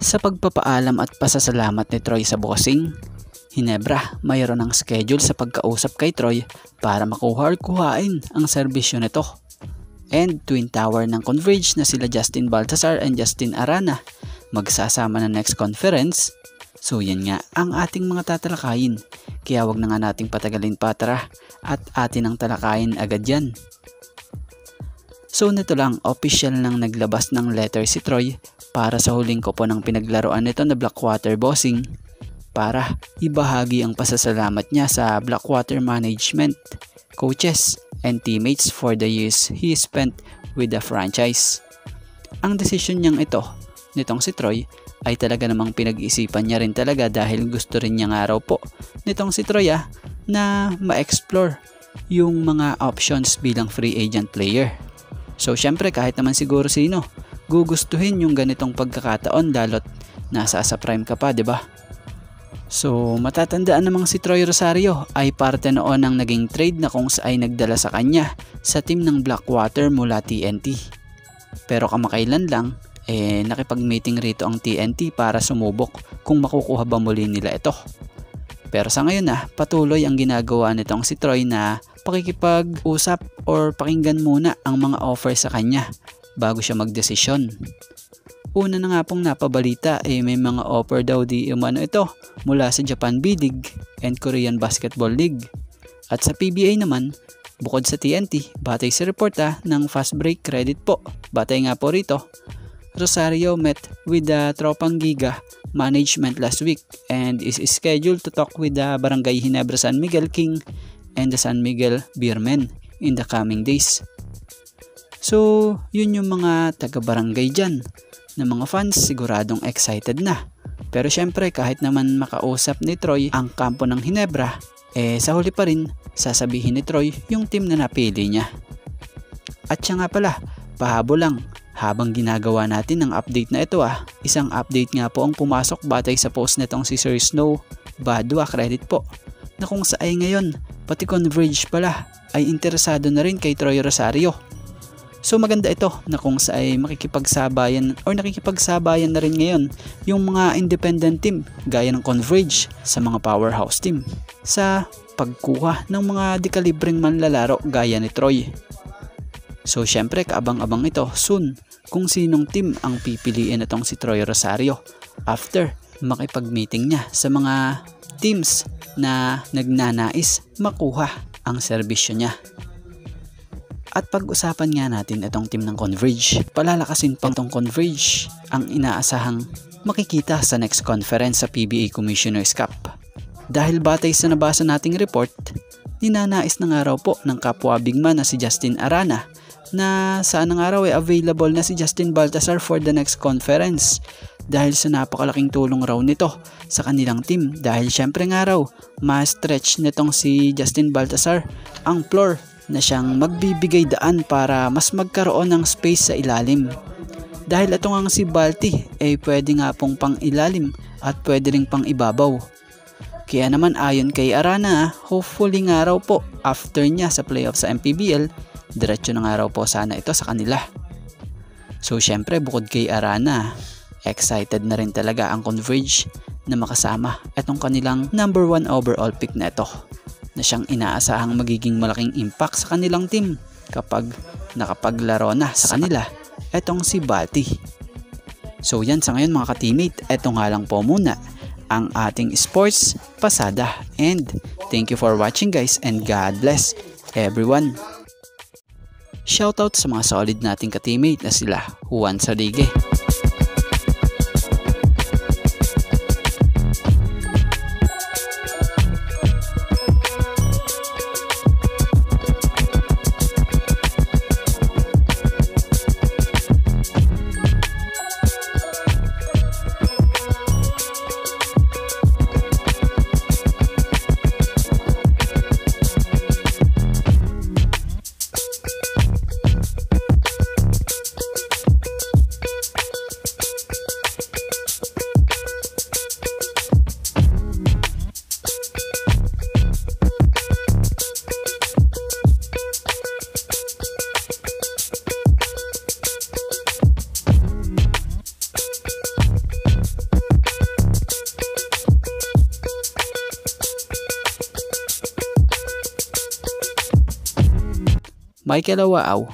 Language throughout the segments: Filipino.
Sa pagpapaalam at pasasalamat ni Troy sa bossing, Hinebra mayroon ng schedule sa pagkausap kay Troy para makuha or kuhain ang serbisyo nito. And Twin Tower ng Converge na sila Justin Baltasar and Justin Arana magsasama na next conference. So yan nga ang ating mga tatalakayin, kaya wag na nga nating patagalin pa, tara at atin ang talakayin agad yan. So nito lang, official nang naglabas ng letter si Troy para sa huling kopo ng pinaglaruan nito na Blackwater Bossing para ibahagi ang pasasalamat niya sa Blackwater Management, coaches, and teammates for the years he spent with the franchise. Ang desisyon niyang ito, nitong si Troy, ay talaga namang pinag-isipan niya rin talaga dahil gusto rin niya nga raw po nitong si Troy na ma-explore yung mga options bilang free agent player. So syempre kahit naman siguro sino, gugustuhin yung ganitong pagkakataon lalo't nasa sa prime ka pa, 'di ba? So matatandaan namang si Troy Rosario ay parte noon ng naging trade na kung saan ay nagdala sa kanya sa team ng Blackwater mula TNT. Pero kamakailan lang nakipag-meeting rito ang TNT para sumubok kung makukuha ba muli nila ito. Pero sa ngayon patuloy ang ginagawa nitong si Troy na pakikipag-usap or pakinggan muna ang mga offer sa kanya bago siya magdesisyon. Una na nga pong napabalita may mga offer daw di umano ito mula sa Japan B-League and Korean Basketball League. At sa PBA naman, bukod sa TNT, batay sa report ng Fast Break Credit po. Batay nga po rito, Rosario met with the Tropang Giga management last week and is scheduled to talk with the Barangay Hinebra San Miguel King and the San Miguel Beermen in the coming days. So, yun yung mga taga-barangay dyan na mga fans siguradong excited na. Pero syempre kahit naman makausap ni Troy ang kampo ng Hinebra, sa huli pa rin sasabihin ni Troy yung team na napili niya. At siya nga pala, pahabol lang. Habang ginagawa natin ang update na ito isang update nga po ang pumasok batay sa post netong si Sir Snow Badua credit po na kung sa ay ngayon pati Converge pala ay interesado na rin kay Troy Rosario. So maganda ito na kung sa ay makikipagsabayan or nakikipagsabayan na rin ngayon yung mga independent team gaya ng Converge sa mga powerhouse team sa pagkuha ng mga dekalibreng manlalaro gaya ni Troy. So syempre kaabang-abang ito soon kung sinong team ang pipiliin itong si Troy Rosario after makipag-meeting niya sa mga teams na nagnanais makuha ang serbisyo niya. At pag-usapan nga natin itong team ng Converge, palalakasin pang itong Converge ang inaasahang makikita sa next conference sa PBA Commissioner's Cup. Dahil batay sa nabasa nating report, ninanais na nga raw po ng kapwa bigman na si Justin Arana na saan nga raw available na si Justin Baltasar for the next conference dahil sa napakalaking tulong raw nito sa kanilang team dahil syempre nga raw ma-stretch nitong si Justin Baltasar ang floor na siyang magbibigay daan para mas magkaroon ng space sa ilalim. Dahil ito nga si Balti pwede nga pong pang ilalim at pwede ring pang ibabaw. Kaya naman ayon kay Arana, hopefully nga raw po after niya sa playoff sa MPBL, diretso na nga raw po sana ito sa kanila. So syempre bukod kay Arana, excited na rin talaga ang Converge na makasama itong kanilang number 1 overall pick na ito na siyang inaasahang magiging malaking impact sa kanilang team kapag nakapaglaro na sa kanila itong si Balti. So yan sa ngayon mga ka-teammate, ito nga lang po muna ang ating sports pasada and thank you for watching guys and God bless everyone. Shoutout sa mga solid nating ka-teammate na sila Juan Saligue, Michael Awao,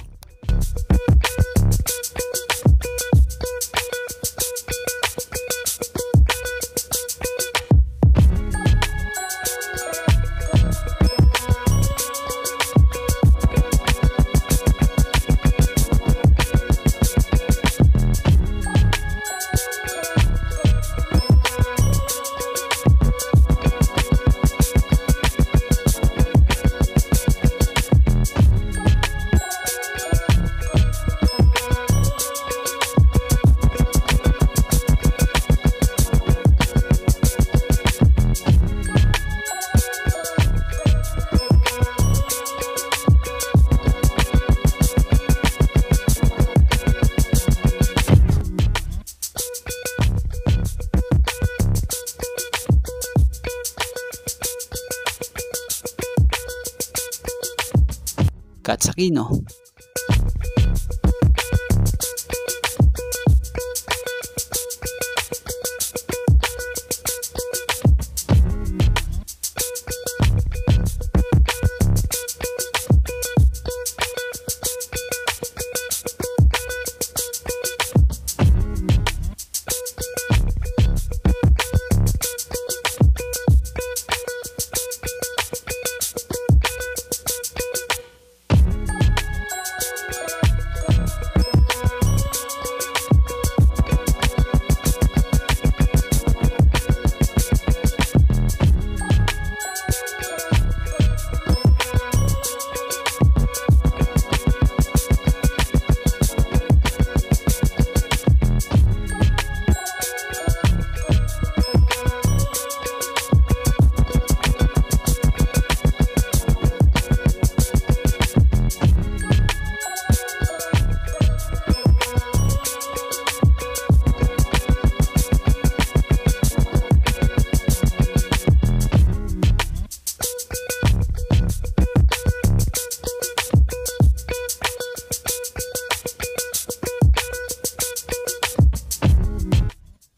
Katsakino,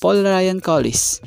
Paul Ryan Collis,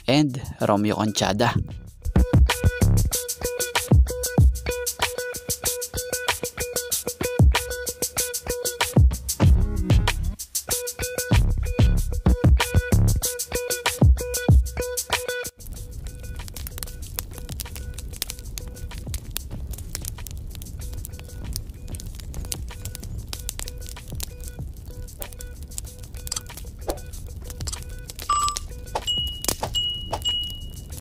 and Romeo Conchada.